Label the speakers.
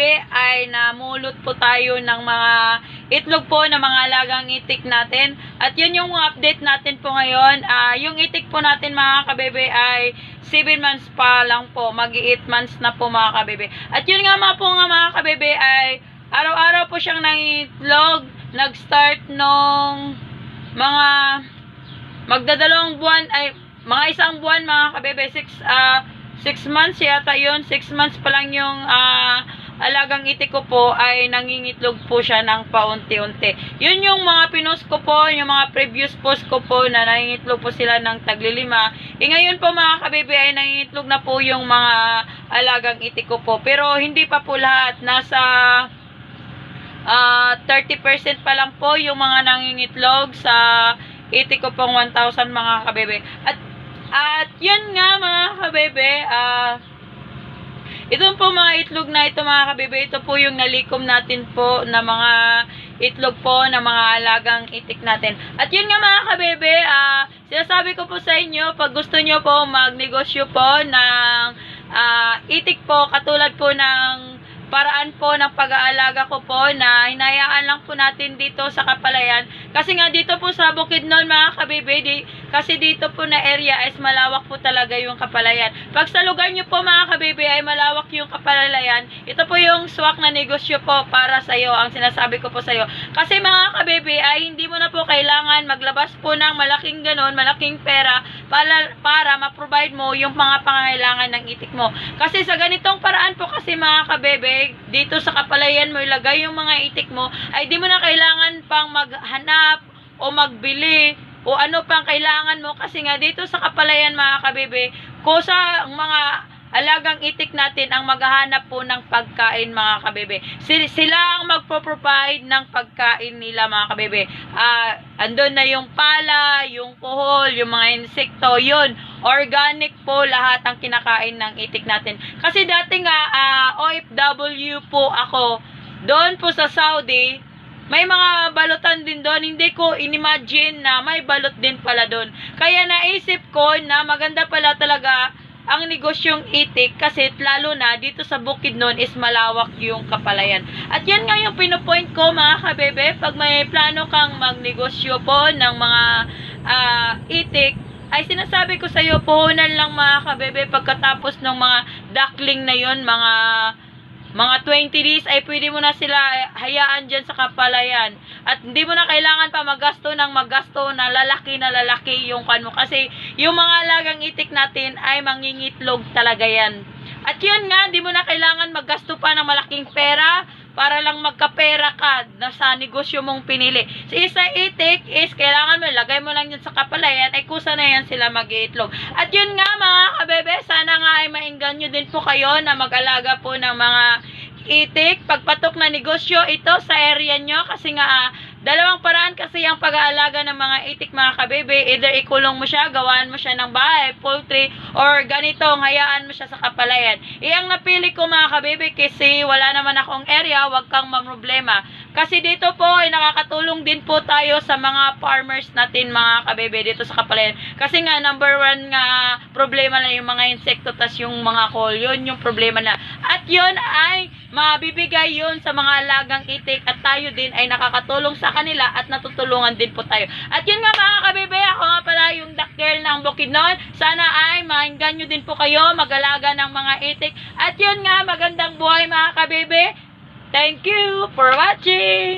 Speaker 1: kabebe ay namulot po tayo ng mga itlog po ng mga alagang itik natin. At yun yung update natin po ngayon. Yung itik po natin mga kabebe ay 7 months pa lang po. Mag-8 months na po mga kabebe. At yun nga mga kabebe ay araw-araw po siyang nangitlog. Nag-start nung mga magdadalawang buwan ay mga isang buwan mga kabebe. 6 months yata yun. 6 months pa lang yung alagang itik ko po ay nangingitlog po siya ng paunti-unti. Yun yung mga pinost ko po, yung mga previous post ko po na nangingitlog po sila ng taglilima. Ngayon po mga kabebe ay nangingitlog na po yung mga alagang itik ko po. Pero hindi pa po lahat. Nasa 30% pa lang po yung mga nangingitlog sa itik ko pong 1,000 mga kabebe. At yun nga mga kabebe, ito po mga itlog na ito mga kabebe, ito po yung nalikom natin po na mga itlog po na mga alagang itik natin. At yun nga mga kabebe, sinasabi ko po sa inyo, pag gusto nyo po magnegosyo po ng itik po, katulad po ng paraan po ng pag-aalaga ko po na hinayaan lang po natin dito sa Kapalayan. Kasi nga dito po sa Bukidnon mga kabebe, kasi dito po na area is malawak po talaga yung Kapalayan. Pag sa lugar nyo po mga kabebe ay malawak yung Kapalayan, ito po yung swak na negosyo po para sa iyo, ang sinasabi ko po sa iyo. Kasi mga kabebe ay hindi mo na po kailangan maglabas po ng malaking ganon, malaking pera para ma-provide mo yung mga pangangailangan ng itik mo. Kasi sa ganitong paraan po kasi mga kabebe, dito sa Kapalayan mo ilagay yung mga itik mo, ay di mo na kailangan pang maghanap o magbili o ano pang kailangan mo, kasi nga dito sa Kapalayan mga kabebe, kusa ang mga alagang itik natin ang maghahanap po ng pagkain mga kabebe. Sila ang magpo-provide ng pagkain nila mga kabebe. Andun na yung pala, yung kuhol, yung mga insekto, yun. Organic po lahat ang kinakain ng itik natin. Kasi dati nga, OFW po ako. Doon po sa Saudi, may mga balutan din doon. Hindi ko inimagine na may balot din pala doon. Kaya naisip ko na maganda pala talaga ang negosyong itik, kasi lalo na dito sa Bukidnon is malawak yung Kapalayan. At yan nga yung pinupoint ko mga kabebe, pag may plano kang magnegosyo po ng mga itik, ay sinasabi ko sa iyo, puhunan lang mga kabebe, pagkatapos ng mga duckling na yon, mga 20 days ay pwede mo na sila hayaan dyan sa Kapalayan. At hindi mo na kailangan pa magasto na lalaki yung kano. Kasi yung mga alagang itik natin ay mangingitlog talaga yan. At yun nga, hindi mo na kailangan maggasto pa ng malaking pera para lang magkapera ka na sa negosyo mong pinili. Sa isa itik is kailangan mo, lagay mo lang yun sa Kapalayan, ay kusa na yan sila mag-iitlog. At yun nga mga kabebe, sana nga ay maingganyo din po kayo na mag-alaga po ng mga itik. Pagpatok na negosyo ito sa area nyo, kasi nga dalawang paraan kasi ang pag-aalaga ng mga itik mga kabebe. Either ikulong mo siya, gawaan mo siya ng bahay, poultry, or ganito, hayaan mo siya sa Kapalayan. Ang napili ko mga kabebe kasi wala naman akong area, wag kang mamroblema. Kasi dito po ay nakakatulong din po tayo sa mga farmers natin mga kabebe dito sa Kapalayan. Kasi nga number 1 nga problema na yung mga insekto, tas yung mga call, yun yung problema na. At yun ay mabibigay yun sa mga alagang itik, at tayo din ay nakakatulong sa kanila at natutulungan din po tayo. At yun nga mga kabebe, ako nga pala yung duck girl ng Bukidnon. Sana ay mainggan nyo din po kayo mag-alaga ng mga itik. At yun nga, magandang buhay mga kabebe. Thank you for watching!